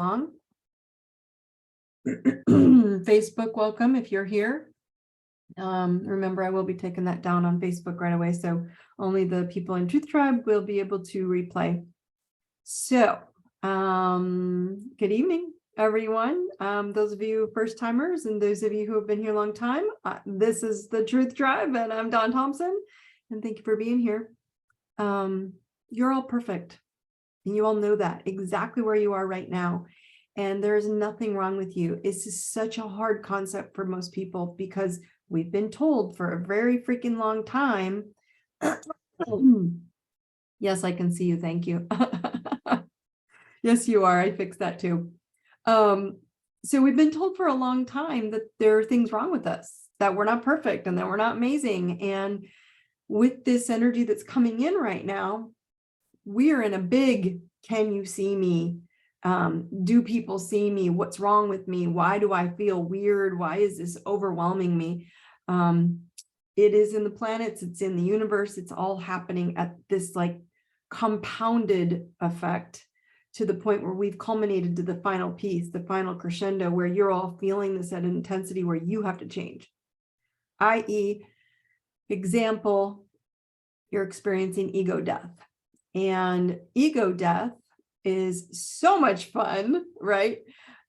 along. Facebook, welcome if you're here. Remember, I will be taking that down on Facebook right away, so only the people in Truth Tribe will be able to replay. So, good evening, everyone. Those of you first timers and those of you who have been here a long time, this is the Truth Tribe, and I'm Dawn Thompson, and thank you for being here. You're all perfect, and you all know that exactly where you are right now. And there's nothing wrong with you. It's just such a hard concept for most people because we've been told for a very freaking long time. Yes, I can see you. Thank you. Yes, you are. I fixed that too. So we've been told for a long time that there are things wrong with us, that we're not perfect and that we're not amazing. And with this energy that's coming in right now, we are in a big, can you see me? Do people see me? What's wrong with me? Why do I feel weird? Why is this overwhelming me? It is in the planets, it's in the universe, it's all happening at this like compounded effect to the point where we've culminated to the final piece, the final crescendo, where you're all feeling this at an intensity where you have to change. I.e., example, you're experiencing ego death. And ego death is so much fun, right?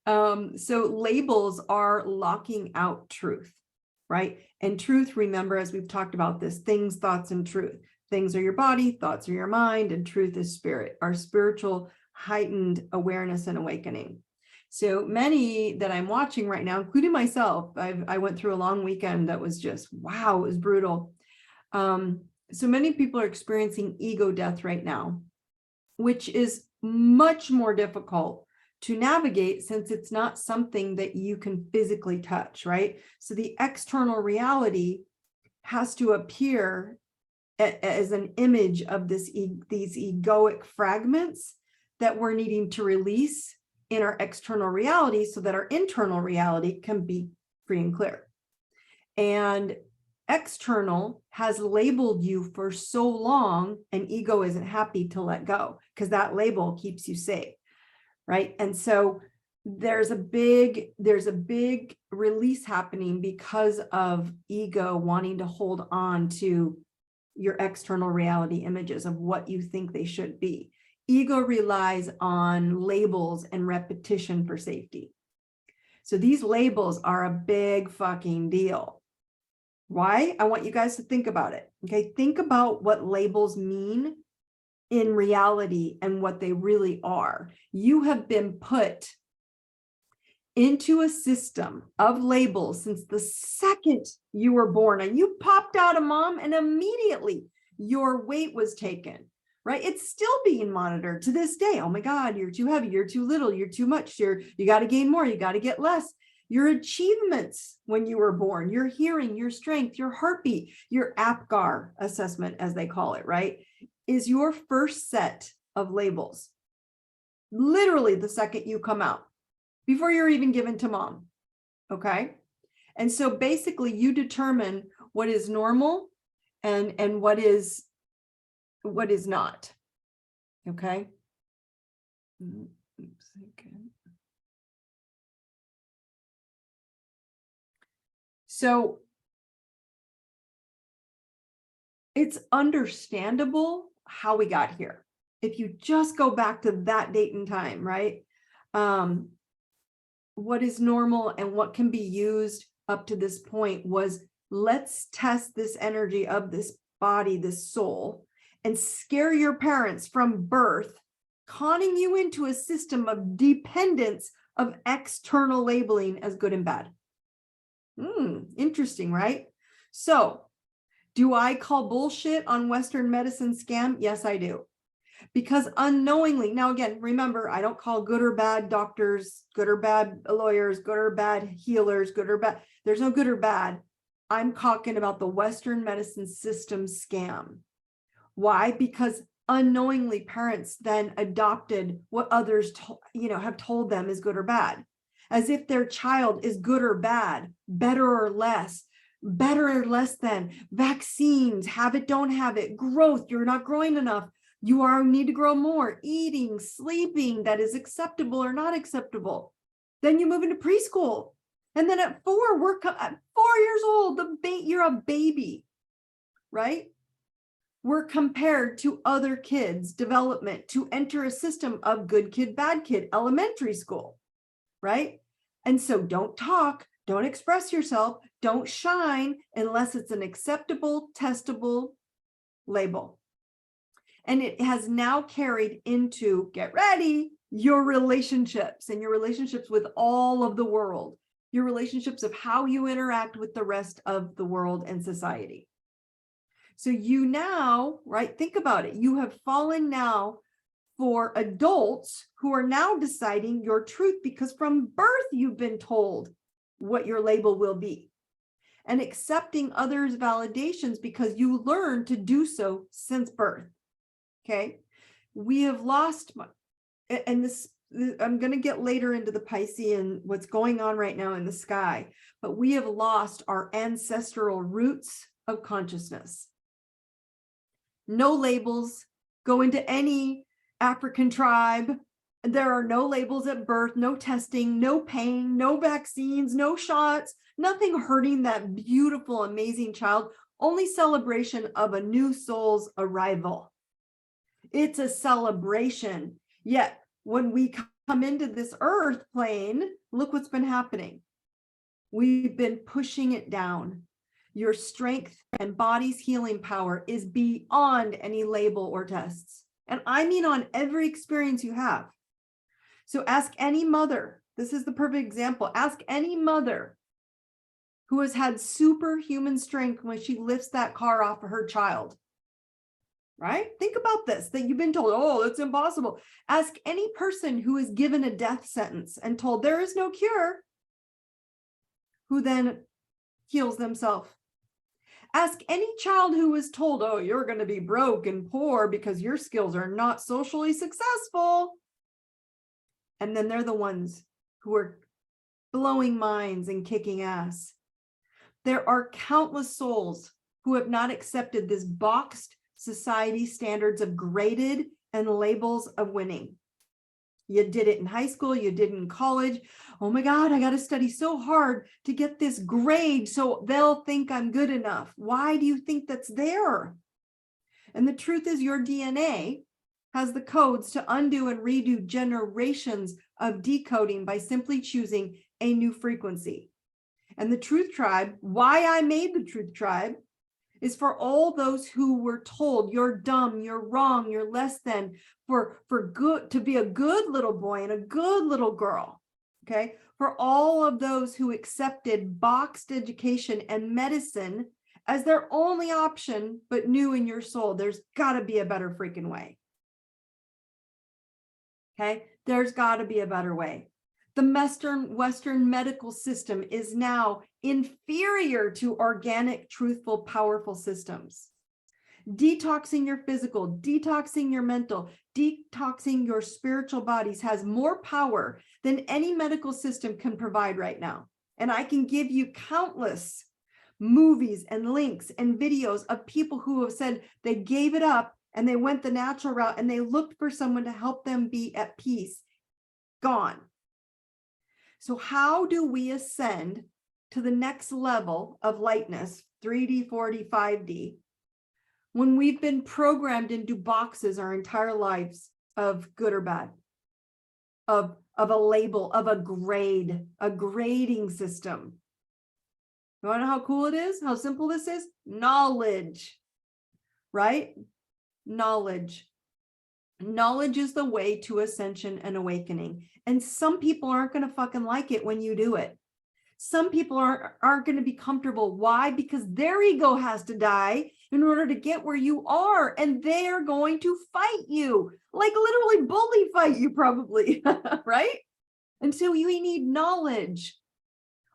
So labels are locking out truth, right? And truth, remember, as we've talked about this, things, thoughts, and truth. Things are your body, thoughts are your mind, and truth is spirit, our spiritual heightened awareness and awakening. So many that I'm watching right now, including myself, I went through a long weekend that was just, wow, it was brutal. So many people are experiencing ego death right now, which is much more difficult to navigate since it's not something that you can physically touch, right? So the external reality has to appear as an image of these egoic fragments that we're needing to release in our external reality so that our internal reality can be free and clear. And external has labeled you for so long, and ego isn't happy to let go because that label keeps you safe, right? And so there's a big release happening because of ego wanting to hold on to your external reality images of what you think they should be. Ego relies on labels and repetition for safety. So these labels are a big fucking deal. Why? I want you guys to think about it. Okay, think about what labels mean in reality and what they really are. You have been put into a system of labels since the second you were born, and you popped out of mom and immediately your weight was taken, right? It's still being monitored to this day. Oh my God, you're too heavy, you're too little, you're too much, you got to gain more, you got to get less. Your achievements when you were born, your hearing, your strength, your heartbeat, your APGAR assessment, as they call it, right, is your first set of labels. Literally the second you come out, before you're even given to mom, okay? And so basically you determine what is normal and what is not, okay? Oops, okay. So it's understandable how we got here. If you just go back to that date and time, right? What is normal and what can be used up to this point was, let's test this energy of this body, this soul, and scare your parents from birth, conning you into a system of dependence of external labeling as good and bad. Interesting, right? So do I call bullshit on Western medicine scam? Yes, I do. Because unknowingly, now again, remember, I don't call good or bad doctors, good or bad lawyers, good or bad healers, good or bad. There's no good or bad. I'm talking about the Western medicine system scam. Why? Because unknowingly parents then adopted what others have told them is good or bad, as if their child is good or bad, better or less than, vaccines, have it, don't have it, growth, you're not growing enough. You need to grow more, eating, sleeping, that is acceptable or not acceptable. Then you move into preschool. And then at 4, at 4 years old, you're a baby, right? We're compared to other kids' development to enter a system of good kid, bad kid, elementary school, right? And so don't talk, don't express yourself, don't shine unless it's an acceptable, testable label. And it has now carried into, get ready, your relationships and your relationships with all of the world, your relationships of how you interact with the rest of the world and society. So you now, right, think about it. You have fallen now for adults who are now deciding your truth, because from birth you've been told what your label will be, and accepting others' validations because you learned to do so since birth. Okay, we have lost, and this, I'm going to get later into the Piscean, what's going on right now in the sky, but we have lost our ancestral roots of consciousness. No labels. Go into any African tribe. There are no labels at birth, no testing, no pain, no vaccines, no shots, nothing hurting that beautiful, amazing child, only celebration of a new soul's arrival. It's a celebration. Yet when we come into this earth plane, look what's been happening. We've been pushing it down. Your strength and body's healing power is beyond any label or tests. And I mean on every experience you have. So ask any mother, this is the perfect example. Ask any mother who has had superhuman strength when she lifts that car off of her child. Right? Think about this, that you've been told, oh, that's impossible. Ask any person who is given a death sentence and told there is no cure, who then heals themselves. Ask any child who was told, oh, you're going to be broke and poor because your skills are not socially successful. And then they're the ones who are blowing minds and kicking ass. There are countless souls who have not accepted this boxed society standards of graded and labels of winning. You did it in high school, you did it in college. Oh my God, I got to study so hard to get this grade so they'll think I'm good enough. Why do you think that's there? And the truth is, your DNA has the codes to undo and redo generations of decoding by simply choosing a new frequency. And the Truth Tribe, why I made the Truth Tribe, is for all those who were told you're dumb, you're wrong, you're less than, for good, to be a good little boy and a good little girl. Okay, for all of those who accepted boxed education and medicine as their only option, but knew in your soul there's got to be a better freaking way. Okay, there's got to be a better way. The Western medical system is now inferior to organic, truthful, powerful systems. Detoxing your physical, detoxing your mental, detoxing your spiritual bodies has more power than any medical system can provide right now. And I can give you countless movies and links and videos of people who have said they gave it up and they went the natural route and they looked for someone to help them be at peace. Gone. So how do we ascend to the next level of lightness, 3D, 4D, 5D, when we've been programmed into boxes our entire lives of good or bad, of a label, of a grade, a grading system? You want to know how cool it is? How simple this is? Knowledge, right? Knowledge. Knowledge is the way to ascension and awakening. And some people aren't going to fucking like it when you do it. Some people aren't going to be comfortable. Why? Because their ego has to die in order to get where you are. And they're going to fight you, like literally bully fight you probably, right? And so you need knowledge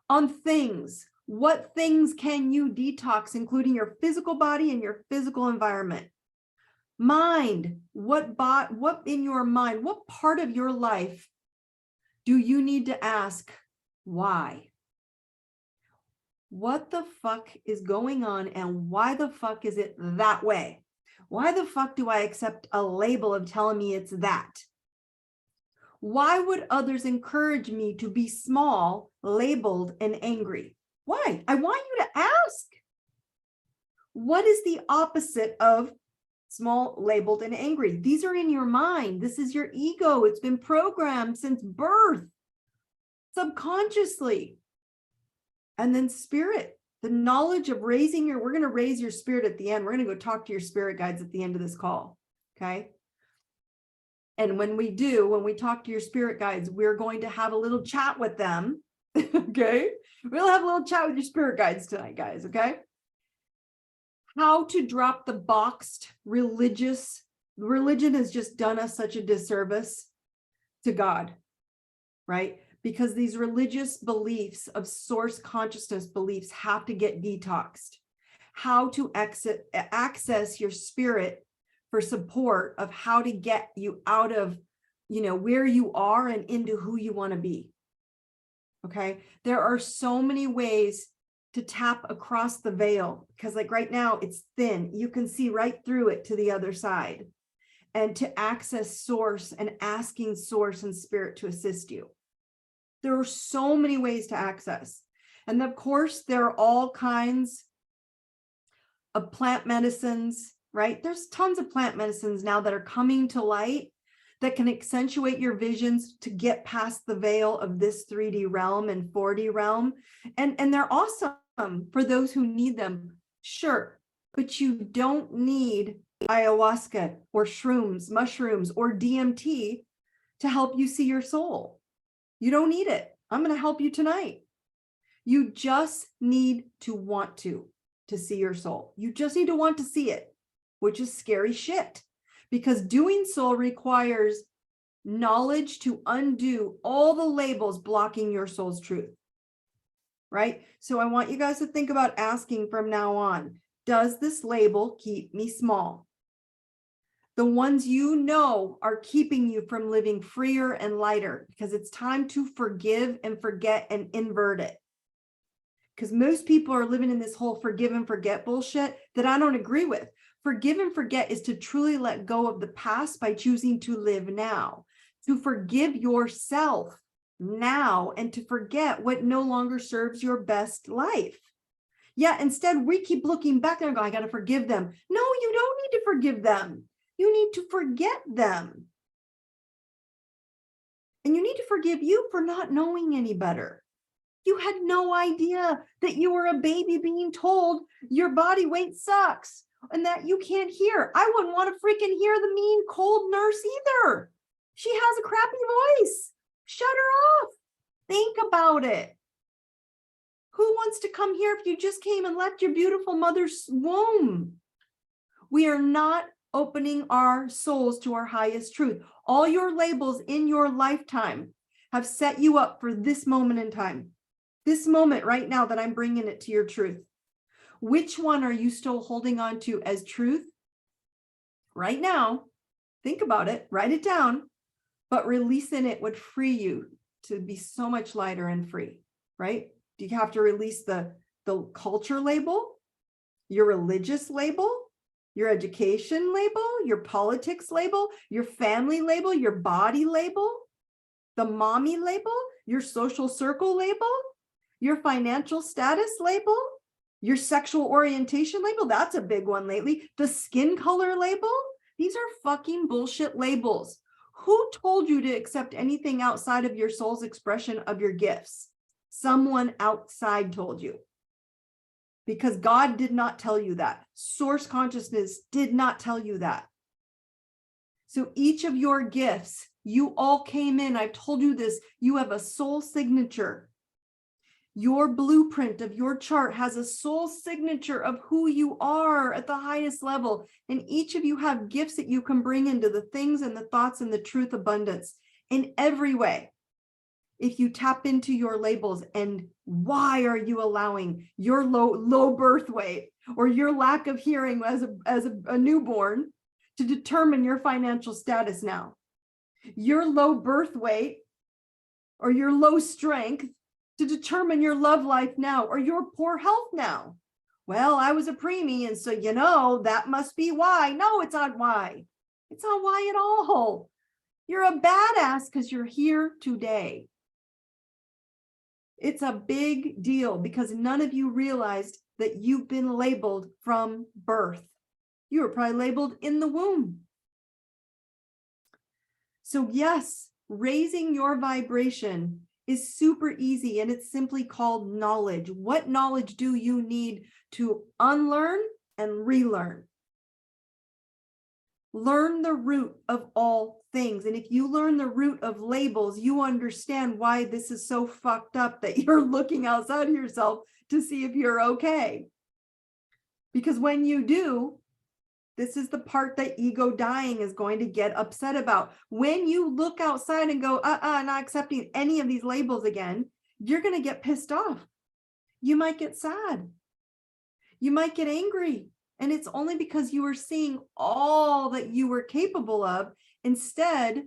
on things. What things can you detox, including your physical body and your physical environment? Mind, what in your mind, what part of your life do you need to ask why? What the fuck is going on and why the fuck is it that way? Why the fuck do I accept a label of telling me it's that? Why would others encourage me to be small, labeled, and angry? Why? I want you to ask. What is the opposite of small, labeled, and angry? These are in your mind. This is your ego. It's been programmed since birth, subconsciously. And then spirit, the knowledge of raising your, we're going to raise your spirit at the end. We're going to go talk to your spirit guides at the end of this call. Okay. And when we talk to your spirit guides, we're going to have a little chat with them. Okay. We'll have a little chat with your spirit guides tonight, guys. Okay. How to drop the boxed religion has just done us such a disservice to God, right? Because these religious beliefs of source consciousness beliefs have to get detoxed. How to access your spirit for support of how to get you out of, where you are and into who you want to be. Okay. There are so many ways to tap across the veil, because like right now it's thin. You can see right through it to the other side, and to access source and asking source and spirit to assist you. There are so many ways to access. And of course, there are all kinds of plant medicines, right? There's tons of plant medicines now that are coming to light that can accentuate your visions to get past the veil of this 3D realm and 4D realm. And they're awesome for those who need them. Sure, but you don't need ayahuasca or shrooms, mushrooms, or DMT to help you see your soul. You don't need it. I'm going to help you tonight. You just need to want to see your soul. You just need to want to see it, which is scary shit, because doing so requires knowledge to undo all the labels blocking your soul's truth, right? So I want you guys to think about asking from now on, does this label keep me small? The ones you know are keeping you from living freer and lighter, because it's time to forgive and forget and invert it. Because most people are living in this whole forgive and forget bullshit that I don't agree with. Forgive and forget is to truly let go of the past by choosing to live now, to forgive yourself now, and to forget what no longer serves your best life. Yeah, instead we keep looking back and go, I got to forgive them. No, you don't need to forgive them. You need to forget them. And you need to forgive you for not knowing any better. You had no idea that you were a baby being told your body weight sucks and that you can't hear. I wouldn't want to freaking hear the mean, cold nurse either. She has a crappy voice. Shut her off. Think about it. Who wants to come here if you just came and left your beautiful mother's womb? We are not opening our souls to our highest truth. All your labels in your lifetime have set you up for this moment in time. This moment right now that I'm bringing it to your truth. Which one are you still holding on to as truth? Right now, think about it, write it down, but releasing it would free you to be so much lighter and free, right? Do you have to release the culture label, your religious label, your education label, your politics label, your family label, your body label, the mommy label, your social circle label, your financial status label, your sexual orientation label? That's a big one lately. The skin color label? These are fucking bullshit labels. Who told you to accept anything outside of your soul's expression of your gifts? Someone outside told you. Because God did not tell you that. Source consciousness did not tell you that. So each of your gifts, you all came in. I've told you this. You have a soul signature. Your blueprint of your chart has a soul signature of who you are at the highest level. And each of you have gifts that you can bring into the things and the thoughts and the truth abundance in every way. If you tap into your labels, and why are you allowing your low birth weight or your lack of hearing as a newborn to determine your financial status now? Your low birth weight or your low strength to determine your love life now, or your poor health now. Well, I was a preemie, and so, that must be why. No, it's not why. It's not why at all. You're a badass because you're here today. It's a big deal because none of you realized that you've been labeled from birth. You were probably labeled in the womb. So yes, raising your vibration is super easy, and it's simply called knowledge. What knowledge do you need to unlearn and relearn? Learn the root of all things. And if you learn the root of labels, you understand why this is so fucked up that you're looking outside of yourself to see if you're okay. Because when you do, this is the part that ego dying is going to get upset about. When you look outside and go, not accepting any of these labels again, you're going to get pissed off. You might get sad. You might get angry. And it's only because you were seeing all that you were capable of. Instead,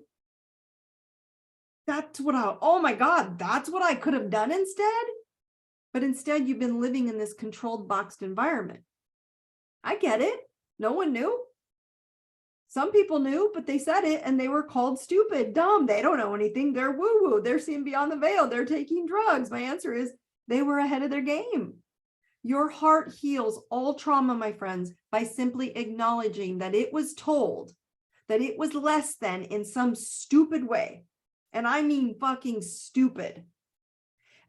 oh my God, that's what I could have done instead. But instead, you've been living in this controlled, boxed environment. I get it. No one knew. Some people knew, but they said it and they were called stupid, dumb. They don't know anything. They're woo-woo. They're seeing beyond the veil. They're taking drugs. My answer is they were ahead of their game. Your heart heals all trauma, my friends, by simply acknowledging that it was told that it was less than in some stupid way. And I mean fucking stupid.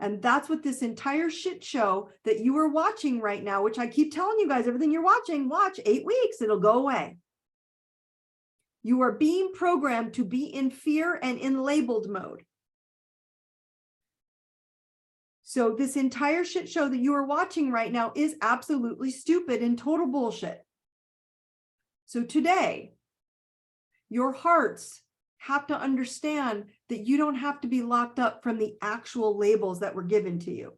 And that's what this entire shit show that you are watching right now, which I keep telling you guys, everything you're watching, watch 8 weeks, it'll go away. You are being programmed to be in fear and in labeled mode. So this entire shit show that you are watching right now is absolutely stupid and total bullshit. So today, your hearts have to understand that you don't have to be locked up from the actual labels that were given to you,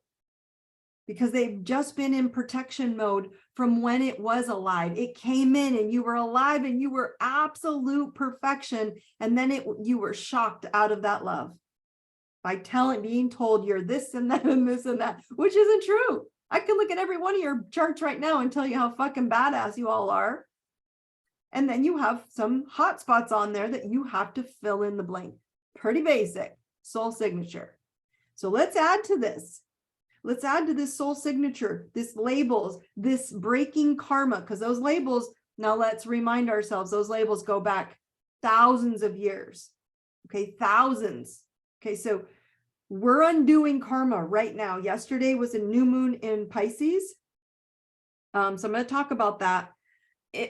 because they've just been in protection mode from when it was alive. It came in and you were alive and you were absolute perfection. And then you were shocked out of that love by being told you're this and that and this and that, which isn't true. I can look at every one of your charts right now and tell you how fucking badass you all are. And then you have some hot spots on there that you have to fill in the blank. Pretty basic soul signature. So let's add to this. Let's add to this soul signature, this labels, this breaking karma, because those labels, now let's remind ourselves, those labels go back thousands of years. Okay, thousands. Okay, so we're undoing karma right now. Yesterday was a new moon in Pisces. So I'm going to talk about that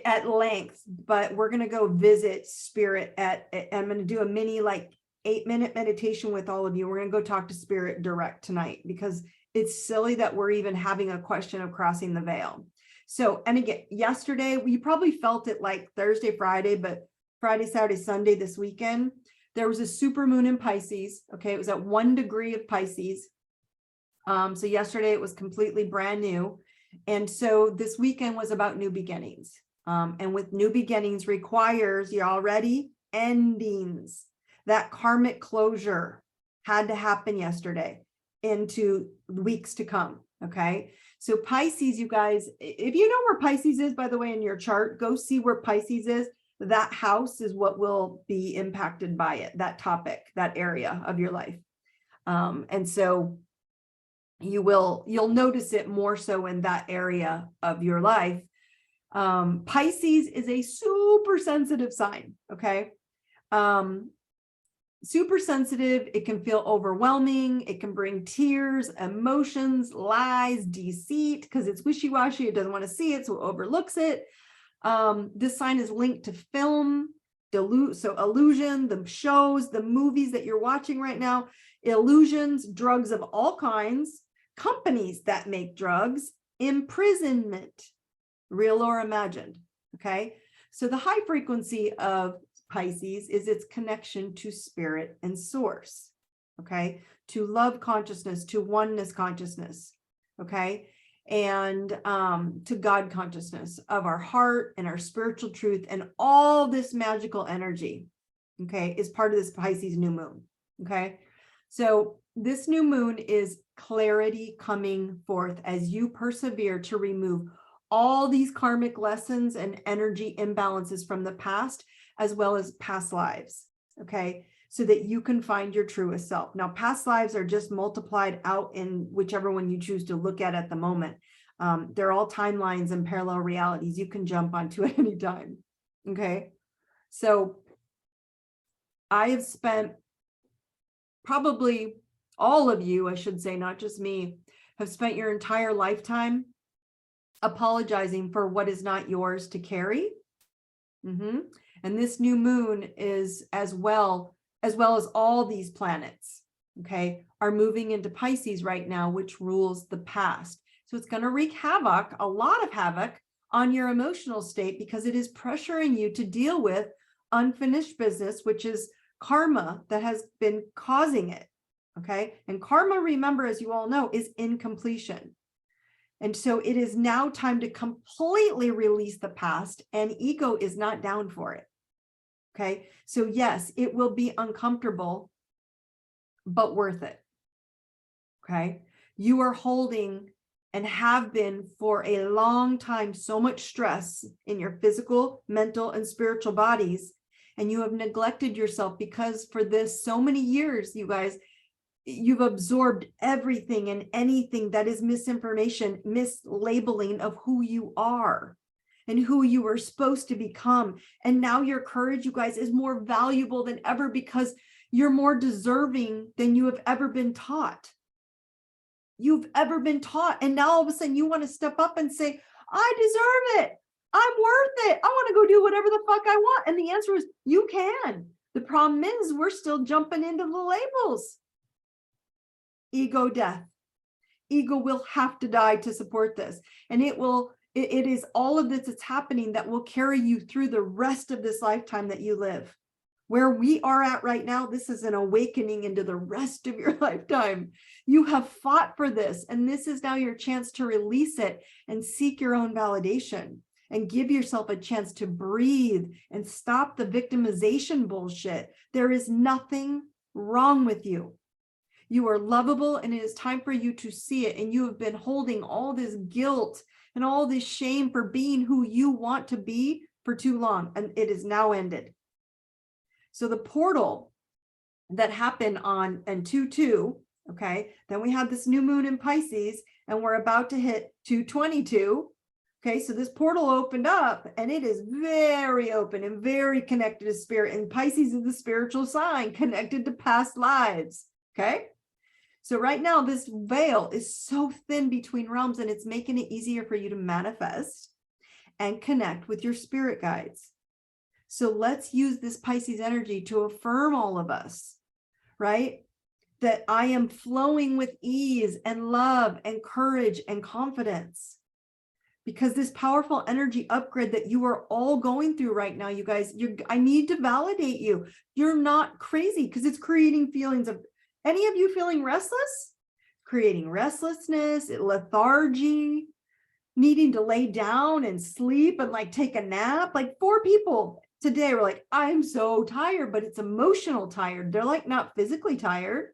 at length, but we're going to go visit spirit I'm going to do a mini 8-minute meditation with all of you. We're going to go talk to spirit direct tonight, because it's silly that we're even having a question of crossing the veil. So, and again, yesterday, we probably felt it like Thursday, Friday, but Friday, Saturday, Sunday, this weekend, there was a super moon in Pisces. Okay. It was at 1 degree of Pisces. So yesterday it was completely brand new. And so this weekend was about new beginnings. And with new beginnings requires, you all ready? Endings. That karmic closure had to happen yesterday into weeks to come. Okay. So Pisces, you guys, if you know where Pisces is, by the way, in your chart, go see where Pisces is. That house is what will be impacted by it, that topic, that area of your life. And so you'll notice it more so in that area of your life. Pisces is a super sensitive sign. Okay. Super sensitive. It can feel overwhelming. It can bring tears, emotions, lies, deceit, because it's wishy-washy. It doesn't want to see it, so it overlooks it. This sign is linked to film, so illusion, the shows, the movies that you're watching right now, illusions, drugs of all kinds, companies that make drugs, imprisonment, real or imagined. Okay. So the high frequency of Pisces is its connection to spirit and source. Okay. To love consciousness, to oneness consciousness. Okay. And to God consciousness of our heart and our spiritual truth, and all this magical energy, okay, is part of this Pisces new moon. Okay. So this new moon is clarity coming forth as you persevere to remove all these karmic lessons and energy imbalances from the past, as well as past lives, okay? So that you can find your truest self. Now, past lives are just multiplied out in whichever one you choose to look at the moment. They're all timelines and parallel realities you can jump onto at any time, okay? So I have spent, probably all of you, I should say, not just me, have spent your entire lifetime apologizing for what is not yours to carry. And this new moon is as well as all these planets, okay, are moving into Pisces right now, which rules the past. So it's going to wreak havoc, a lot of havoc on your emotional state, because it is pressuring you to deal with unfinished business, which is karma that has been causing it, okay? And karma, remember, as you all know, is incompletion. And so it is now time to completely release the past, and ego is not down for it. Okay. So yes, it will be uncomfortable, but worth it. Okay. You are holding and have been for a long time so much stress in your physical, mental, and spiritual bodies, and you have neglected yourself because for this so many years, you guys, you've absorbed everything and anything that is misinformation, mislabeling of who you are and who you were supposed to become. And now your courage, you guys, is more valuable than ever because you're more deserving than you have ever been taught. You've ever been taught. And now all of a sudden you want to step up and say, I deserve it. I'm worth it. I want to go do whatever the fuck I want. And the answer is you can. The problem is we're still jumping into the labels. Ego death. Ego will have to die to support this. And it is all of this that's happening that will carry you through the rest of this lifetime that you live. Where we are at right now, this is an awakening into the rest of your lifetime. You have fought for this, and this is now your chance to release it and seek your own validation and give yourself a chance to breathe and stop the victimization bullshit. There is nothing wrong with you. You are lovable, and it is time for you to see it. And you have been holding all this guilt and all this shame for being who you want to be for too long, and it is now ended. So the portal that happened on 2/2, okay, then we had this new moon in Pisces, and we're about to hit 2/22. Okay, so this portal opened up, and it is very open and very connected to spirit. And Pisces is the spiritual sign connected to past lives. Okay. So right now, this veil is so thin between realms, and it's making it easier for you to manifest and connect with your spirit guides. So let's use this Pisces energy to affirm all of us, right? That I am flowing with ease and love and courage and confidence. Because this powerful energy upgrade that you are all going through right now, you guys, I need to validate you. You're not crazy, because it's creating feelings of, any of you feeling restless? Creating restlessness, lethargy, needing to lay down and sleep and like take a nap. Like 4 people today were like, I'm so tired, but it's emotional tired. They're like not physically tired,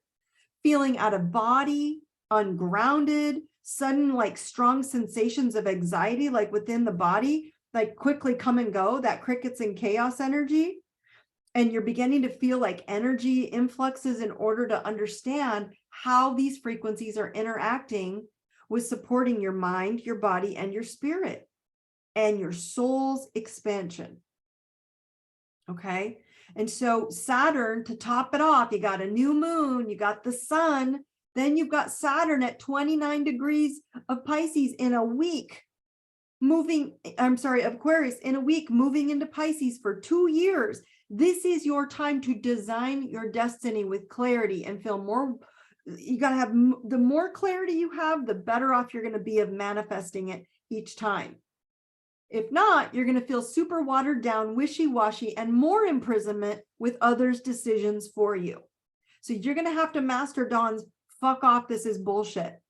feeling out of body, ungrounded, sudden like strong sensations of anxiety, like within the body, like quickly come and go, that crickets and chaos energy. And you're beginning to feel like energy influxes in order to understand how these frequencies are interacting with supporting your mind, your body, and your spirit, and your soul's expansion. Okay. And so Saturn, to top it off, you got a new moon, you got the sun, then you've got Saturn at 29 degrees of Pisces in a week, Aquarius in a week, moving into Pisces for 2 years. This is your time to design your destiny with clarity and feel more. You got to have, the more clarity you have, the better off you're going to be of manifesting it each time. If not, you're going to feel super watered down, wishy-washy, and more imprisonment with others' decisions for you. So you're going to have to master Dawn's fuck off, this is bullshit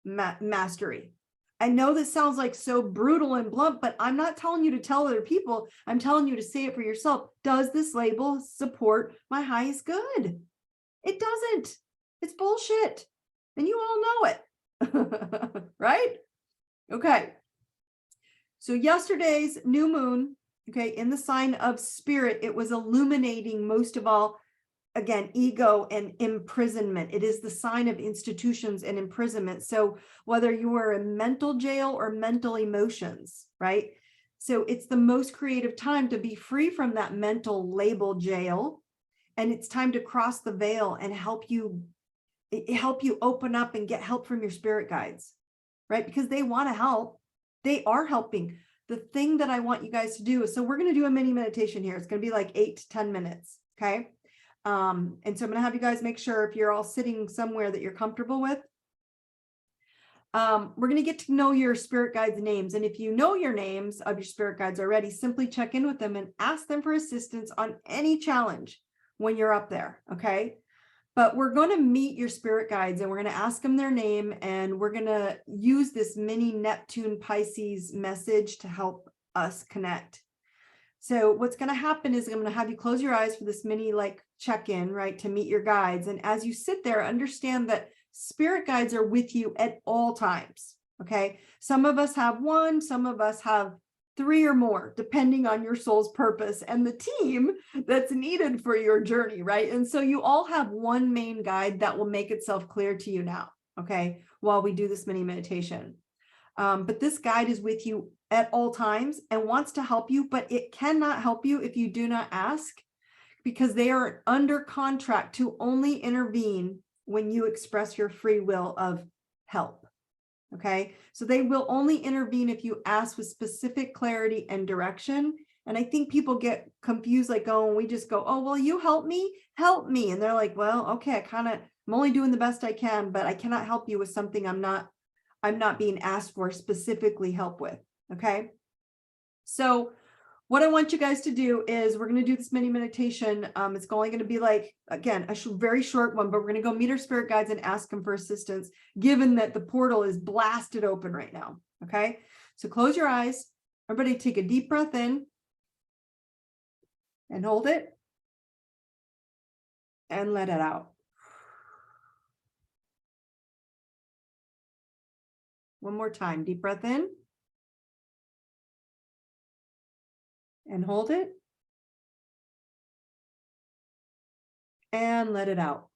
mastery. I know this sounds like so brutal and blunt, but I'm not telling you to tell other people. I'm telling you to say it for yourself. Does this label support my highest good? It doesn't. It's bullshit. And you all know it. Right? Okay. So yesterday's new moon, okay, in the sign of spirit, it was illuminating most of all, again, ego and imprisonment. It is the sign of institutions and imprisonment. So whether you are in mental jail or mental emotions, right? So it's the most creative time to be free from that mental label jail. And it's time to cross the veil and help you open up and get help from your spirit guides, right? Because they want to help. They are helping. The thing that I want you guys to do is, so we're going to do a mini meditation here. It's going to be like 8 to 10 minutes. Okay. And so I'm going to have you guys make sure if you're all sitting somewhere that you're comfortable with. We're going to get to know your spirit guides' names. And if you know your names of your spirit guides already, simply check in with them and ask them for assistance on any challenge when you're up there. Okay. But we're going to meet your spirit guides and we're going to ask them their name, and we're going to use this mini Neptune Pisces message to help us connect. So what's going to happen is I'm going to have you close your eyes for this mini like check-in, right, to meet your guides. And as you sit there, understand that spirit guides are with you at all times. Okay. Some of us have one, some of us have 3 or more, depending on your soul's purpose and the team that's needed for your journey, right? And so you all have one main guide that will make itself clear to you now, okay, while we do this mini meditation. But this guide is with you at all times and wants to help you, but it cannot help you if you do not ask, because they are under contract to only intervene when you express your free will of help. Okay, so they will only intervene if you ask with specific clarity and direction. And I think people get confused, like, oh, we just go, oh, will you help me? Help me. And they're like, well, okay, I'm only doing the best I can, but I cannot help you with something I'm not being asked for specifically help with. Okay. So what I want you guys to do is we're going to do this mini meditation. It's only going to be like, again, a very short one, but we're going to go meet our spirit guides and ask them for assistance, given that the portal is blasted open right now. Okay. So close your eyes. Everybody take a deep breath in and hold it and let it out. One more time. Deep breath in and hold it and let it out.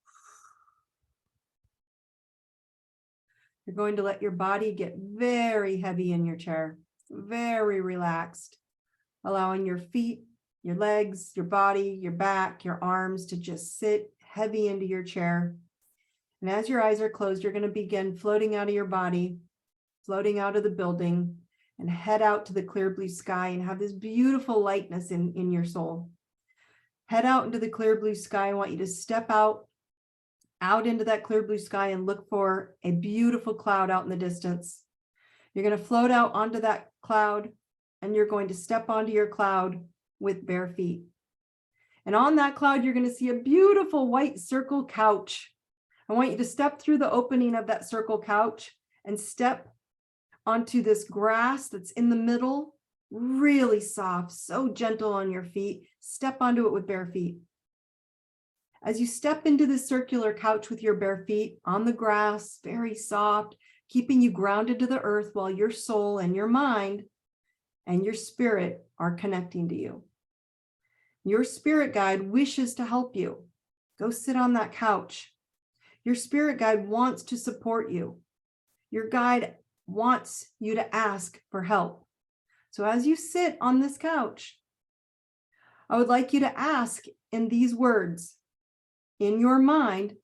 You're going to let your body get very heavy in your chair, very relaxed, allowing your feet, your legs, your body, your back, your arms to just sit heavy into your chair. And as your eyes are closed, you're going to begin floating out of your body, floating out of the building, and head out to the clear blue sky and have this beautiful lightness in your soul. Head out into the clear blue sky. I want you to step out into that clear blue sky and look for a beautiful cloud out in the distance. You're going to float out onto that cloud, and you're going to step onto your cloud with bare feet. And on that cloud, you're going to see a beautiful white circle couch. I want you to step through the opening of that circle couch and step onto this grass that's in the middle, really soft, so gentle on your feet. Step onto it with bare feet. As you step into the circular couch with your bare feet on the grass, very soft, keeping you grounded to the earth while your soul and your mind and your spirit are connecting to you. Your spirit guide wishes to help you. Go sit on that couch. Your spirit guide wants to support you. Your guide wants you to ask for help. So as you sit on this couch, I would like you to ask in these words. In your mind,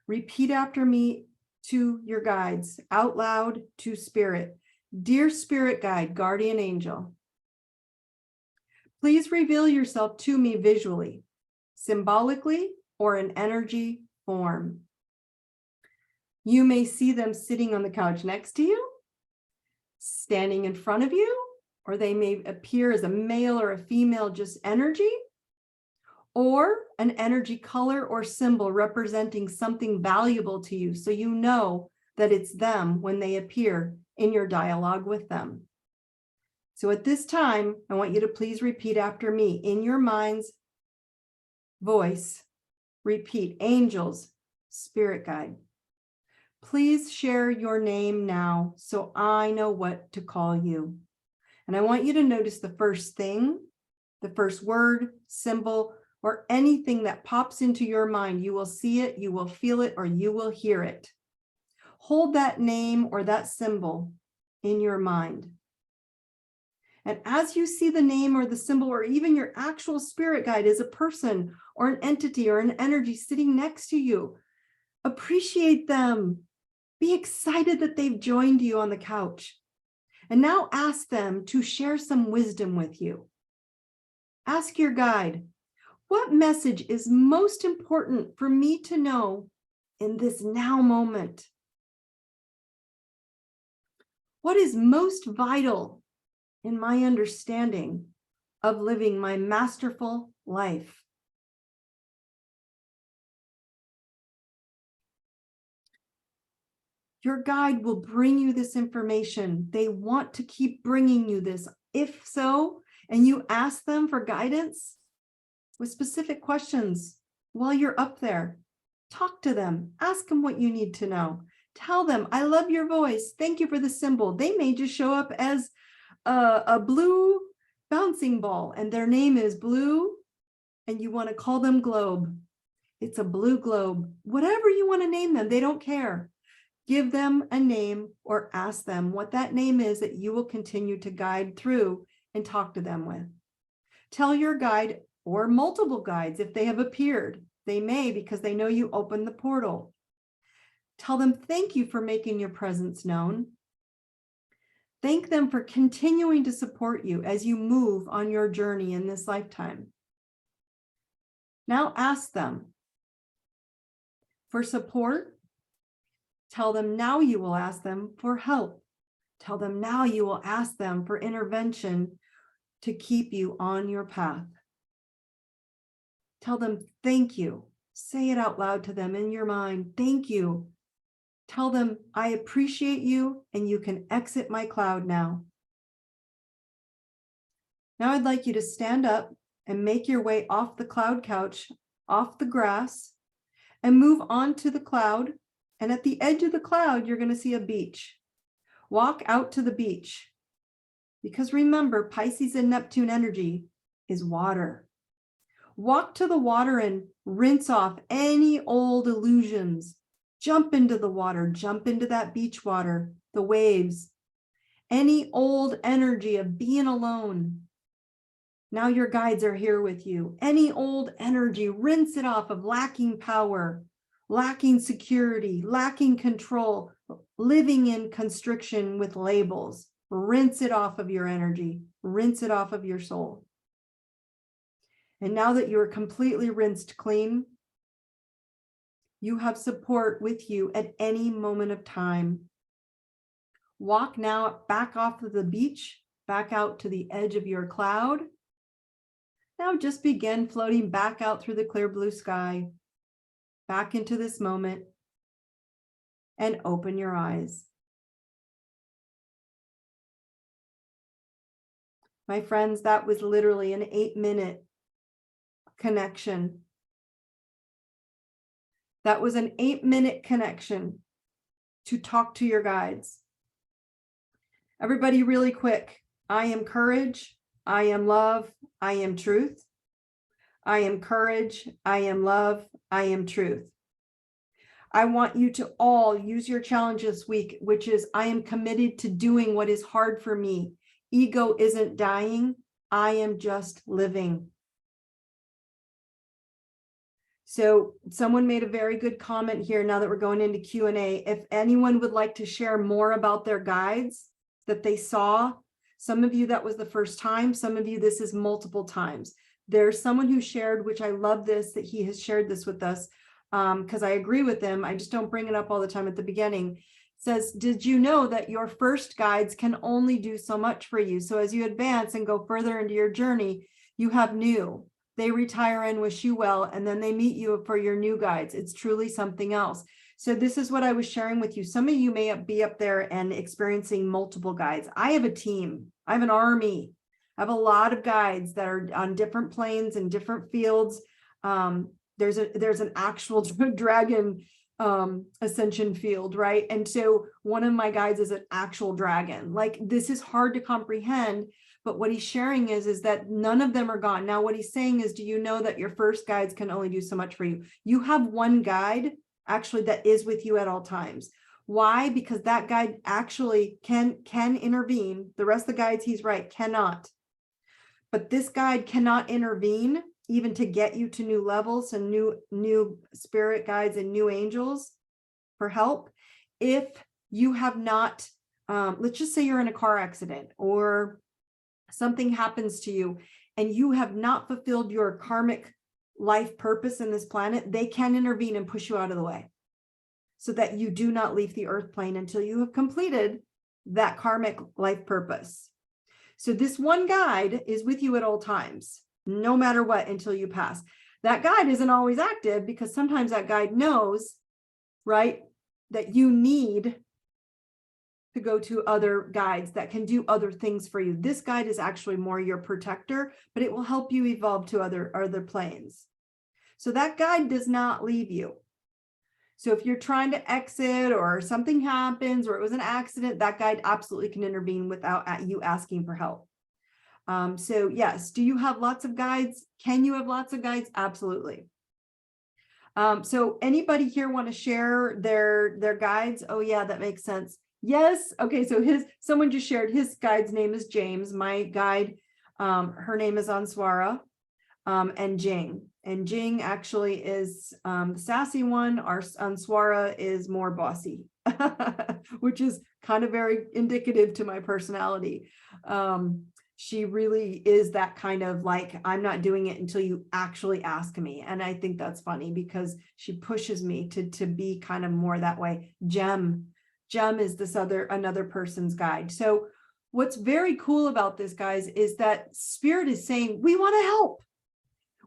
repeat after me to your guides, out loud to spirit. Dear spirit guide, guardian angel, please reveal yourself to me visually, symbolically, or in energy form. You may see them sitting on the couch next to you, standing in front of you, or they may appear as a male or a female, just energy, or an energy color or symbol representing something valuable to you, so you know that it's them when they appear in your dialogue with them. So at this time, I want you to please repeat after me. In your mind's voice, repeat, angels, spirit guide. Please share your name now so I know what to call you. And I want you to notice the first thing, the first word, symbol, or anything that pops into your mind. You will see it, you will feel it, or you will hear it. Hold that name or that symbol in your mind. And as you see the name or the symbol, or even your actual spirit guide is a person or an entity or an energy sitting next to you, appreciate them. Be excited that they've joined you on the couch. And now ask them to share some wisdom with you. Ask your guide, what message is most important for me to know in this now moment? What is most vital in my understanding of living my masterful life? Your guide will bring you this information. They want to keep bringing you this. If so, and you ask them for guidance with specific questions while you're up there, talk to them, ask them what you need to know. Tell them, I love your voice. Thank you for the symbol. They may just show up as a blue bouncing ball and their name is Blue and you want to call them Globe. It's a blue globe. Whatever you want to name them, they don't care. Give them a name or ask them what that name is that you will continue to guide through and talk to them with. Tell your guide or multiple guides if they have appeared. They may because they know you opened the portal. Tell them thank you for making your presence known. Thank them for continuing to support you as you move on your journey in this lifetime. Now ask them for support. Tell them now you will ask them for help. Tell them now you will ask them for intervention to keep you on your path. Tell them thank you. Say it out loud to them in your mind. Thank you. Tell them I appreciate you and you can exit my cloud now. Now I'd like you to stand up and make your way off the cloud couch, off the grass, and move on to the cloud. And at the edge of the cloud, you're going to see a beach. Walk out to the beach. Because remember, Pisces and Neptune energy is water. Walk to the water and rinse off any old illusions. Jump into the water, jump into that beach water, the waves, any old energy of being alone. Now your guides are here with you. Any old energy, rinse it off of lacking power, lacking security, lacking control, living in constriction with labels. Rinse it off of your energy, rinse it off of your soul. And now that you're completely rinsed clean, you have support with you at any moment of time. Walk now back off of the beach, back out to the edge of your cloud. Now just begin floating back out through the clear blue sky, back into this moment, and open your eyes. My friends, that was literally an 8-minute connection. That was an 8-minute connection to talk to your guides. Everybody really quick. I am courage. I am love. I am truth. I am courage. I am love. I am truth. I want you to all use your challenge this week, which is I am committed to doing what is hard for me. Ego isn't dying. I am just living. So someone made a very good comment here now that we're going into Q&A. If anyone would like to share more about their guides that they saw, some of you that was the first time, some of you this is multiple times. There's someone who shared, which I love this, that he has shared this with us because I agree with him. I just don't bring it up all the time at the beginning. Says, did you know that your first guides can only do so much for you? So as you advance and go further into your journey, you have new. They retire and wish you well, and then they meet you for your new guides. It's truly something else. So this is what I was sharing with you. Some of you may be up there and experiencing multiple guides. I have a team. I have an army. I have a lot of guides that are on different planes and different fields. There's an actual dragon ascension field, right? And so one of my guides is an actual dragon. Like, this is hard to comprehend, but what he's sharing is that none of them are gone. Now, what he's saying is, do you know that your first guides can only do so much for you? You have one guide actually that is with you at all times. Why? Because that guide actually can intervene. The rest of the guides, he's right, cannot. But this guide cannot intervene even to get you to new levels and new spirit guides and new angels for help. If you have not, let's just say you're in a car accident or something happens to you and you have not fulfilled your karmic life purpose in this planet, they can intervene and push you out of the way so that you do not leave the earth plane until you have completed that karmic life purpose. So this one guide is with you at all times, no matter what, until you pass. That guide isn't always active because sometimes that guide knows, right, that you need to go to other guides that can do other things for you. This guide is actually more your protector, but it will help you evolve to other planes. So that guide does not leave you. So if you're trying to exit or something happens or it was an accident, that guide absolutely can intervene without you asking for help. So yes, do you have lots of guides? Can you have lots of guides? Absolutely. So anybody here want to share their guides? Oh yeah, that makes sense. Yes. Okay. So someone just shared his guide's name is James. My guide, her name is Answara, and Jing. And Jing actually is the sassy one. Our Answara is more bossy, which is kind of very indicative to my personality. She really is that kind of like, I'm not doing it until you actually ask me. And I think that's funny because she pushes me to be kind of more that way. Gem is another person's guide. So what's very cool about this, guys, is that Spirit is saying, we want to help.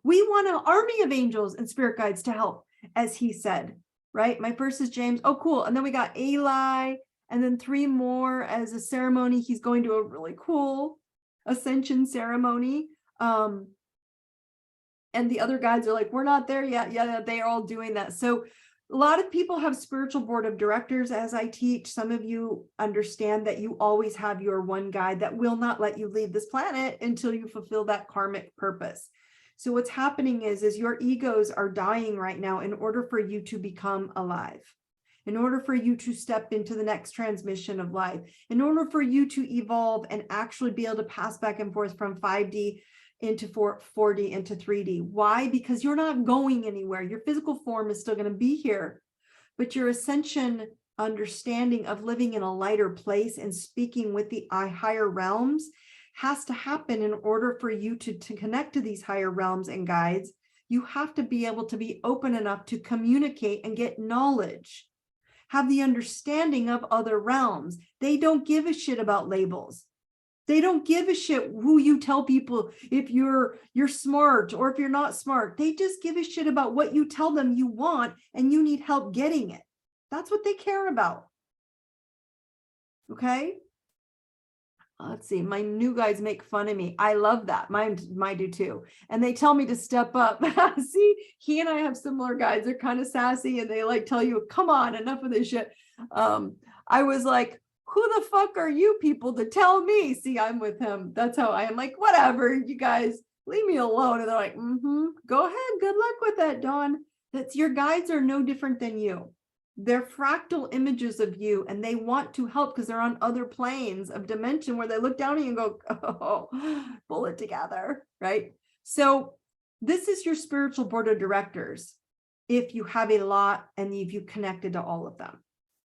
We want an army of angels and spirit guides to help, as he said, right? My first is James. Oh, cool. And then we got Eli, and then 3 more as a ceremony. He's going to a really cool ascension ceremony. And the other guides are like, we're not there yet. Yeah, they are all doing that. So a lot of people have spiritual board of directors as I teach. Some of you understand that you always have your one guide that will not let you leave this planet until you fulfill that karmic purpose. So what's happening is your egos are dying right now in order for you to become alive, in order for you to step into the next transmission of life, in order for you to evolve and actually be able to pass back and forth from 5D into 4D into 3D. Why? Because you're not going anywhere. Your physical form is still going to be here, but your ascension understanding of living in a lighter place and speaking with the higher realms has to happen in order for you to connect to these higher realms and guides. You have to be able to be open enough to communicate and get knowledge, have the understanding of other realms. They don't give a shit about labels. They don't give a shit who you tell people if you're smart or if you're not smart. They just give a shit about what you tell them you want and you need help getting it. That's what they care about. Okay? Let's see, my new guys make fun of me. I love that. Mine do too. And they tell me to step up. See, he and I have similar guys. They're kind of sassy and they like tell you, come on, enough of this shit. I was like, who the fuck are you people to tell me? See, I'm with him. That's how I am. Like, whatever, you guys, leave me alone. And they're like, go ahead. Good luck with that, Dawn. That's your guides are no different than you. They're fractal images of you and they want to help because they're on other planes of dimension where they look down at you and go, oh, pull it together, right? So this is your spiritual board of directors. If you have a lot and if you connected to all of them,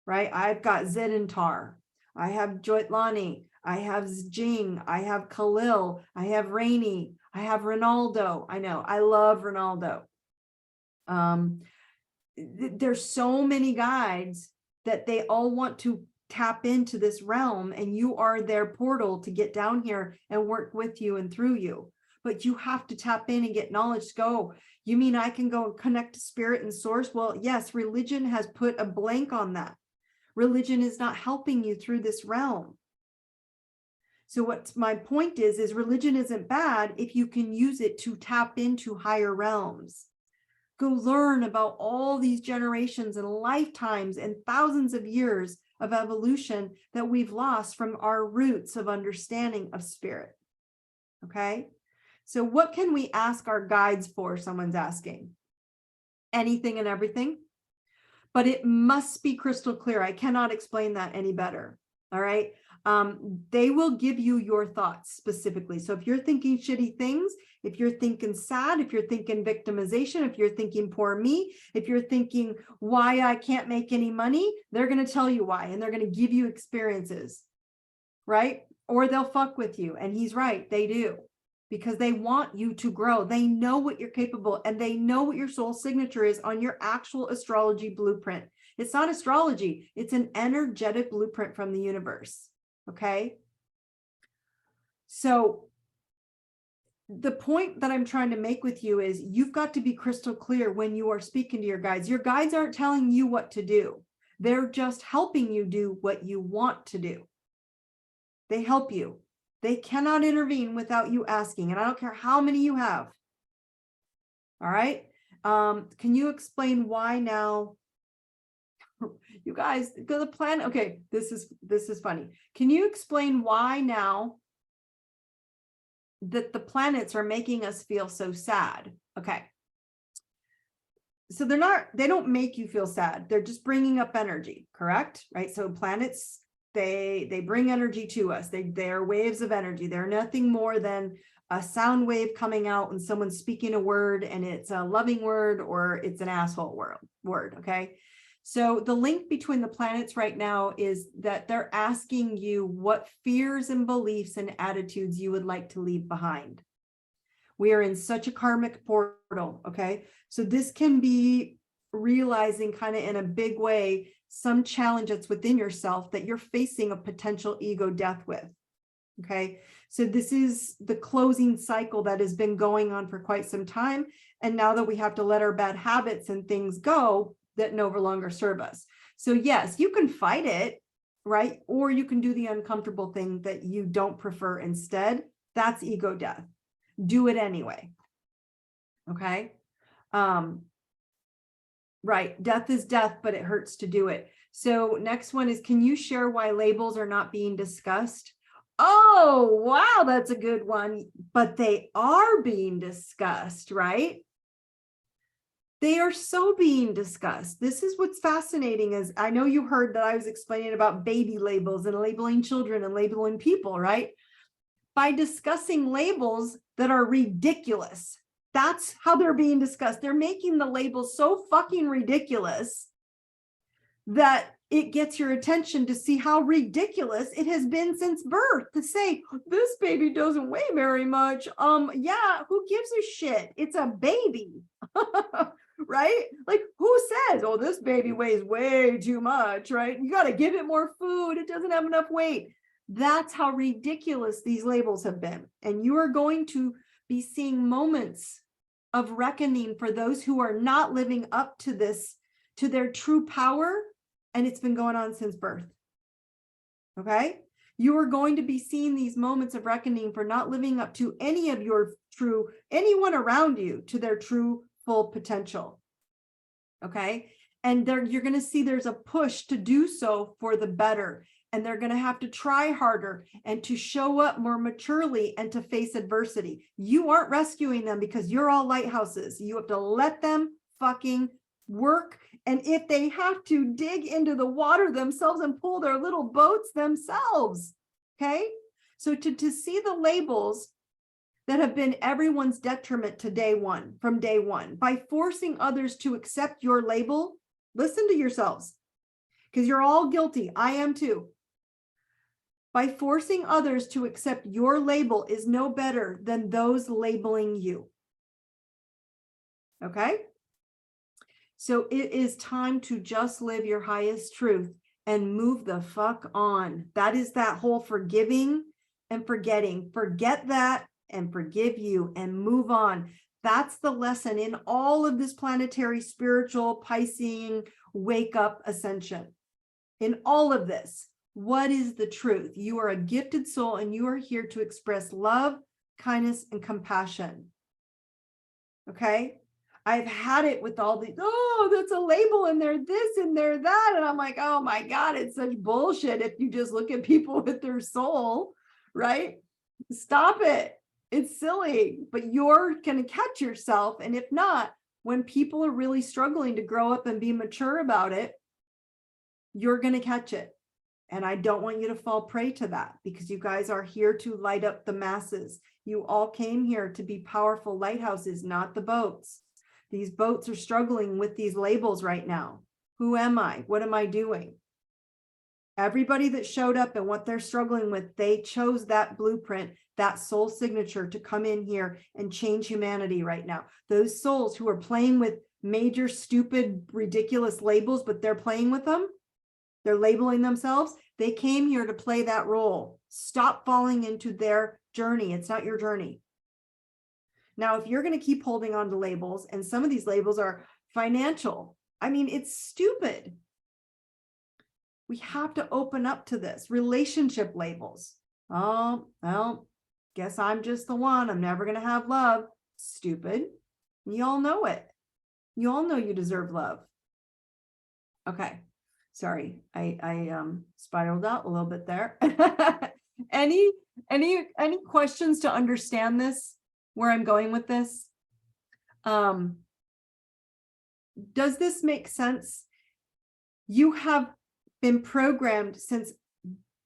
right? I've got Zed and Tar. I have Joitlani. I have Jing. I have Khalil. I have Rainey. I have Ronaldo. I know. I love Ronaldo. There's so many guides that they all want to tap into this realm and you are their portal to get down here and work with you and through you. But you have to tap in and get knowledge to go. You mean I can go and connect to spirit and source? Well, yes, religion has put a blank on that. Religion is not helping you through this realm. So what my point is religion isn't bad if you can use it to tap into higher realms. Go learn about all these generations and lifetimes and thousands of years of evolution that we've lost from our roots of understanding of spirit. Okay? So what can we ask our guides for? Someone's asking. Anything and everything. But it must be crystal clear. I cannot explain that any better. All right. They will give you your thoughts specifically. So if you're thinking shitty things, if you're thinking sad, if you're thinking victimization, if you're thinking poor me, if you're thinking why I can't make any money, they're going to tell you why, and they're going to give you experiences, right? Or they'll fuck with you. And he's right. They do, because they want you to grow. They know what you're capable, and they know what your soul signature is on your actual astrology blueprint. It's not astrology. It's an energetic blueprint from the universe. Okay. So the point that I'm trying to make with you is you've got to be crystal clear when you are speaking to your guides. Your guides aren't telling you what to do. They're just helping you do what you want to do. They help you. They cannot intervene without you asking. And I don't care how many you have. All right. Can you explain why now? You guys, go to the planet. Okay, this is funny. Can you explain why now that the planets are making us feel so sad? Okay. So they don't make you feel sad. They're just bringing up energy, correct? Right? So planets, they bring energy to us. They're waves of energy. They're nothing more than a sound wave coming out when someone's speaking a word, and it's a loving word or it's an asshole word, okay? So the link between the planets right now is that they're asking you what fears and beliefs and attitudes you would like to leave behind. We are in such a karmic portal, okay? So this can be realizing kind of in a big way some challenge that's within yourself that you're facing a potential ego death with, okay? So this is the closing cycle that has been going on for quite some time. And now that we have to let our bad habits and things go that no longer serve us. So yes, you can fight it, right? Or you can do the uncomfortable thing that you don't prefer instead. That's ego death. Do it anyway. Okay. Right. Death is death, but it hurts to do it. So next one is, can you share why labels are not being discussed? Oh, wow. That's a good one. But they are being discussed, right? They are so being discussed. This is what's fascinating is I know you heard that I was explaining about baby labels and labeling children and labeling people, right? By discussing labels that are ridiculous. That's how they're being discussed. They're making the labels so fucking ridiculous that it gets your attention to see how ridiculous it has been since birth to say, this baby doesn't weigh very much. Yeah, who gives a shit? It's a baby. Right? Like, who says, oh, this baby weighs way too much, right? You got to give it more food. It doesn't have enough weight. That's how ridiculous these labels have been. And you are going to be seeing moments of reckoning for those who are not living up to this, to their true power. And it's been going on since birth. Okay? You are going to be seeing these moments of reckoning for not living up to any of your true, anyone around you to their true full potential. Okay. And you're going to see there's a push to do so for the better. And they're going to have to try harder and to show up more maturely and to face adversity. You aren't rescuing them because you're all lighthouses. You have to let them fucking work. And if they have to dig into the water themselves and pull their little boats themselves. Okay. So to see the labels that have been everyone's detriment to from day one, by forcing others to accept your label, listen to yourselves, because you're all guilty. I am too. By forcing others to accept your label is no better than those labeling you. Okay? So it is time to just live your highest truth and move the fuck on. That is that whole forgiving and forgetting. Forget that and forgive you and move on. That's the lesson in all of this planetary, spiritual, Piscean, wake up ascension. In all of this, what is the truth? You are a gifted soul and you are here to express love, kindness, and compassion. Okay? I've had it with all the, oh, that's a label and they're this and they're that. And I'm like, oh my God, it's such bullshit if you just look at people with their soul, right? Stop it. It's silly, but you're going to catch yourself. And if not, when people are really struggling to grow up and be mature about it, you're going to catch it. And I don't want you to fall prey to that, because you guys are here to light up the masses. You all came here to be powerful lighthouses, not the boats. These boats are struggling with these labels right now. Who am I? What am I doing? Everybody that showed up and what they're struggling with, they chose that blueprint, that soul signature to come in here and change humanity right now. Those souls who are playing with major, stupid, ridiculous labels, but they're playing with them, they're labeling themselves, they came here to play that role. Stop falling into their journey. It's not your journey. Now, if you're going to keep holding on to labels, and some of these labels are financial, I mean, it's stupid. We have to open up to this. Relationship labels. Oh, well, guess I'm just the one. I'm never going to have love. Stupid. You all know it. You all know you deserve love. Okay. Sorry, I spiraled out a little bit there. Any questions to understand this, where I'm going with this? Does this make sense? You have been programmed since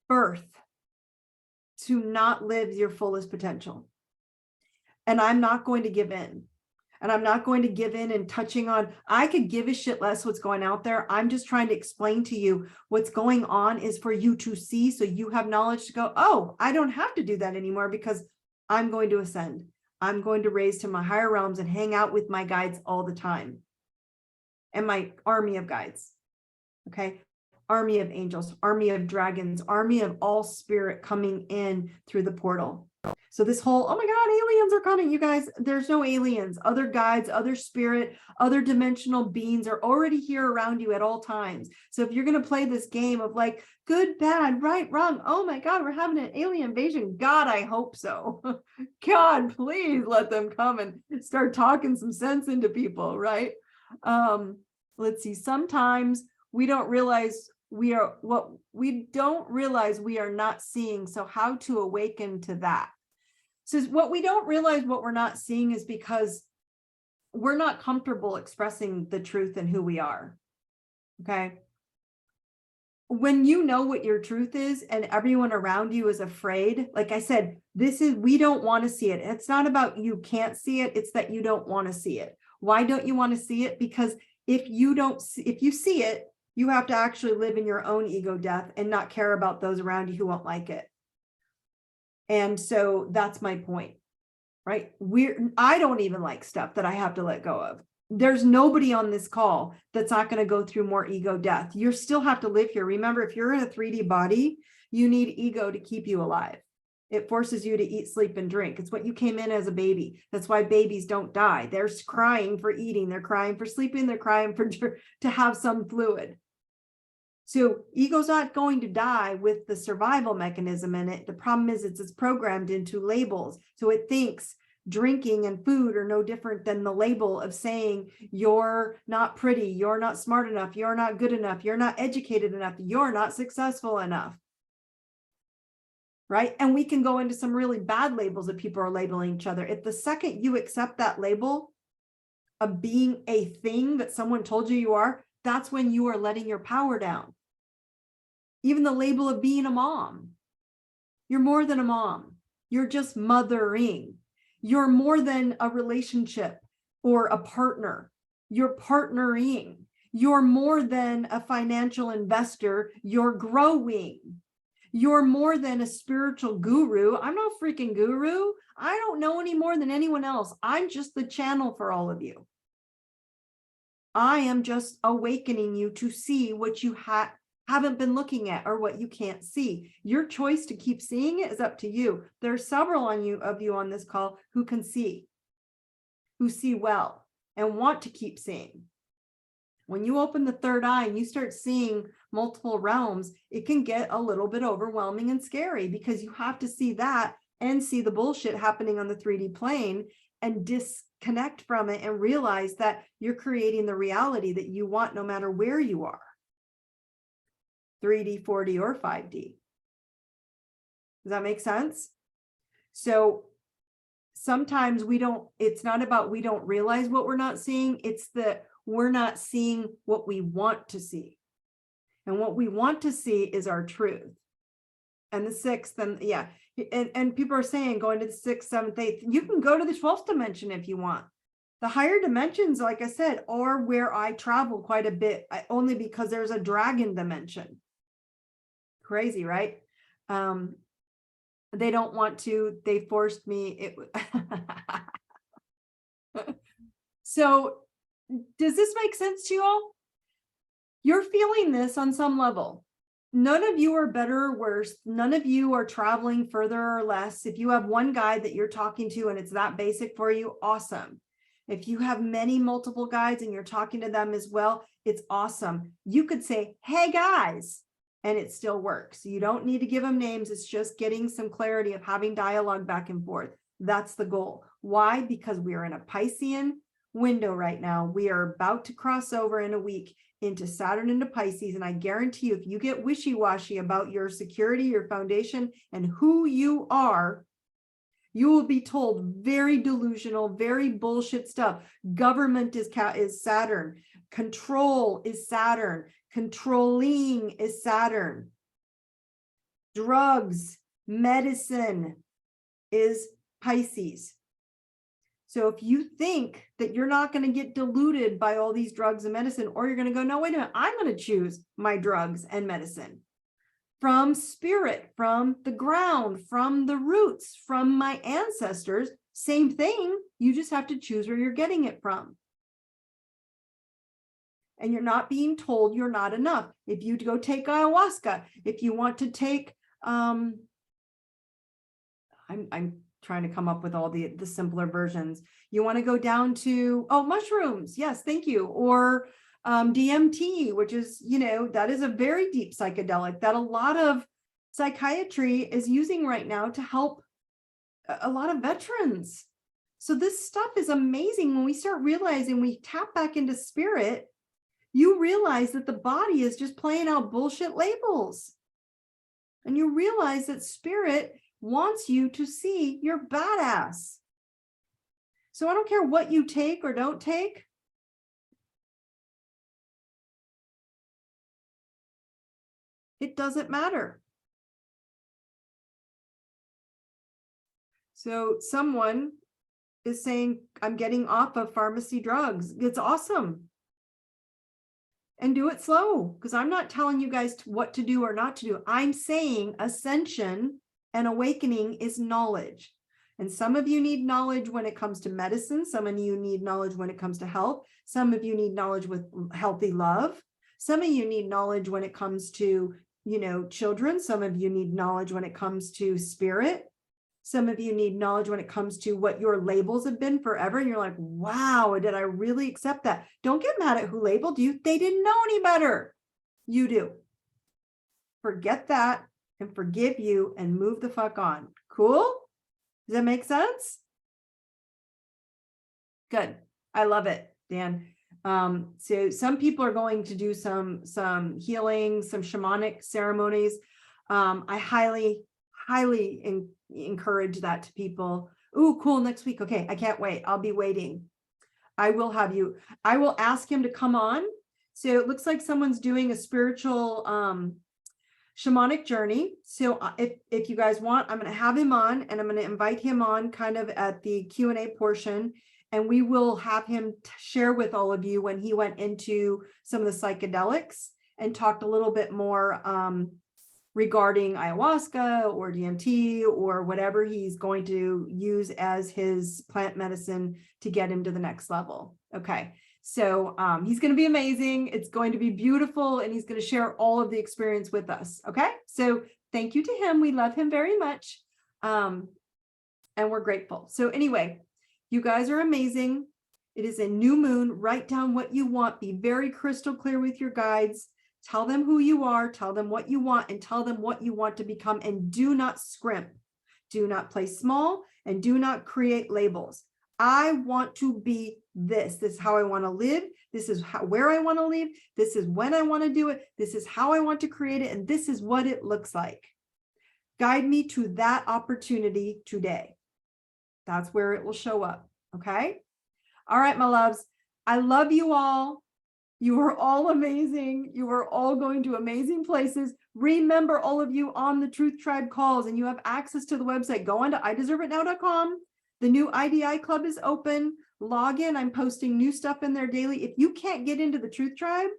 birth to not live your fullest potential. And I'm not going to give in. And I'm not going to give in and touching on, I could give a shit less what's going out there. I'm just trying to explain to you what's going on is for you to see, so you have knowledge to go, oh, I don't have to do that anymore, because I'm going to ascend. I'm going to raise to my higher realms and hang out with my guides all the time. And my army of guides. Okay. Army of angels, army of dragons, army of all spirit coming in through the portal. So this whole, oh my God, aliens are coming, you guys, there's no aliens. Other guides, other spirit, other dimensional beings are already here around you at all times. So if you're going to play this game of like good, bad, right, wrong, oh my God, we're having an alien invasion. God, I hope so. God, please let them come and start talking some sense into people, right? Let's see. Sometimes we don't realize we are not seeing. So how to awaken to that? So what we don't realize what we're not seeing is because we're not comfortable expressing the truth and who we are. Okay. When you know what your truth is and everyone around you is afraid, like I said, we don't want to see it. It's not about you can't see it. It's that you don't want to see it. Why don't you want to see it? Because if you see it, you have to actually live in your own ego death and not care about those around you who won't like it. And so that's my point, right? I don't even like stuff that I have to let go of. There's nobody on this call that's not going to go through more ego death. You still have to live here. Remember, if you're in a 3D body, you need ego to keep you alive. It forces you to eat, sleep, and drink. It's what you came in as a baby. That's why babies don't die. They're crying for eating. They're crying for sleeping. They're crying to have some fluid. So ego's not going to die with the survival mechanism in it. The problem is it's programmed into labels. So it thinks drinking and food are no different than the label of saying you're not pretty, you're not smart enough, you're not good enough, you're not educated enough, you're not successful enough. Right? And we can go into some really bad labels that people are labeling each other. If the second you accept that label of being a thing that someone told you are, that's when you are letting your power down. Even the label of being a mom. You're more than a mom. You're just mothering. You're more than a relationship or a partner. You're partnering. You're more than a financial investor. You're growing. You're more than a spiritual guru. I'm not a freaking guru. I don't know any more than anyone else. I'm just the channel for all of you. I am just awakening you to see what you haven't been looking at or what you can't see. Your choice to keep seeing it is up to you. There are several of you on this call who can see, who see well and want to keep seeing. When you open the third eye and you start seeing multiple realms, it can get a little bit overwhelming and scary because you have to see that and see the bullshit happening on the 3D plane and disconnect from it and realize that you're creating the reality that you want no matter where you are. 3D, 4D, or 5D. Does that make sense? So sometimes it's not about we don't realize what we're not seeing, it's that we're not seeing what we want to see. And what we want to see is our truth. And the 6th, and yeah, and people are saying going to the 6th, 7th, 8th, you can go to the 12th dimension if you want. The higher dimensions, like I said, are where I travel quite a bit, only because there's a dragon dimension. Crazy, right? They don't want to, they forced me. So does this make sense to you all? You're feeling this on some level. None of you are better or worse. None of you are traveling further or less. If you have one guide that you're talking to and it's that basic for you, awesome. If you have multiple guides and you're talking to them as well, it's awesome. You could say, hey guys, and it still works. You don't need to give them names. It's just getting some clarity of having dialogue back and forth. That's the goal. Why? Because we are in a Piscean window right now. We are about to cross over in a week into Saturn into Pisces. And I guarantee you, if you get wishy-washy about your security, your foundation, and who you are, you will be told very delusional, very bullshit stuff. Government is Saturn. Control is Saturn. Controlling is Saturn. Drugs, medicine is Pisces. So if you think that you're not going to get diluted by all these drugs and medicine, or you're going to go, no, wait a minute, I'm going to choose my drugs and medicine from spirit, from the ground, from the roots, from my ancestors, same thing. You just have to choose where you're getting it from. And you're not being told you're not enough. If you go take ayahuasca, if you want to take, I'm trying to come up with all the simpler versions. You want to go down to, mushrooms. Yes, thank you. Or DMT, which is, that is a very deep psychedelic that a lot of psychiatry is using right now to help a lot of veterans. So this stuff is amazing. When we start realizing we tap back into spirit, you realize that the body is just playing out bullshit labels. And you realize that spirit wants you to see you're badass. So I don't care what you take or don't take. It doesn't matter. So someone is saying, I'm getting off of pharmacy drugs. It's awesome. And do it slow, because I'm not telling you guys what to do or not to do. I'm saying ascension and awakening is knowledge. And some of you need knowledge when it comes to medicine. Some of you need knowledge when it comes to health. Some of you need knowledge with healthy love. Some of you need knowledge when it comes to, children. Some of you need knowledge when it comes to spirit. Some of you need knowledge when it comes to what your labels have been forever. And you're like, wow, did I really accept that? Don't get mad at who labeled you. They didn't know any better. You do. Forget that and forgive you and move the fuck on. Cool? Does that make sense? Good. I love it, Dan. So some people are going to do some healing, some shamanic ceremonies. I highly encourage that to people. Ooh, cool. Next week. Okay. I can't wait. I'll be waiting. I will ask him to come on. So it looks like someone's doing a spiritual, shamanic journey. So if you guys want, I'm going to have him on, and I'm going to invite him on kind of at the Q&A portion. And we will have him share with all of you when he went into some of the psychedelics and talked a little bit more, regarding ayahuasca or DMT or whatever he's going to use as his plant medicine to get him to the next level. Okay. So he's going to be amazing. It's going to be beautiful. And he's going to share all of the experience with us. Okay. So thank you to him. We love him very much. And we're grateful. So anyway, you guys are amazing. It is a new moon. Write down what you want. Be very crystal clear with your guides. Tell them who you are, tell them what you want, and tell them what you want to become. And do not scrimp. Do not play small, and do not create labels. I want to be this. This is how I want to live. This is where I want to live. This is when I want to do it. This is how I want to create it. And this is what it looks like. Guide me to that opportunity today. That's where it will show up. Okay. All right, my loves. I love you all. You are all amazing. You are all going to amazing places. Remember, all of you on the Truth Tribe calls, and you have access to the website. Go on to iDeserveItNow.com. The new IDI Club is open. Log in. I'm posting new stuff in there daily. If you can't get into the Truth Tribe,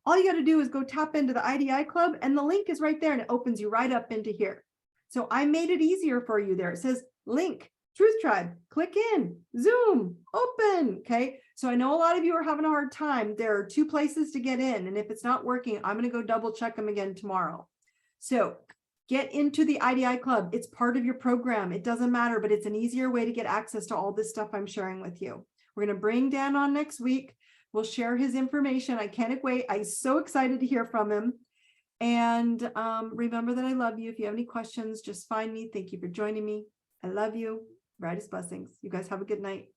all you got to do is go tap into the IDI Club, and the link is right there, and it opens you right up into here. So I made it easier for you there. It says link, Truth Tribe, click in, Zoom, open. Okay. So I know a lot of you are having a hard time. There are 2 places to get in. And if it's not working, I'm going to go double check them again tomorrow. So get into the IDI Club. It's part of your program. It doesn't matter, but it's an easier way to get access to all this stuff I'm sharing with you. We're going to bring Dan on next week. We'll share his information. I can't wait. I'm so excited to hear from him. And remember that I love you. If you have any questions, just find me. Thank you for joining me. I love you. Brightest blessings. You guys have a good night.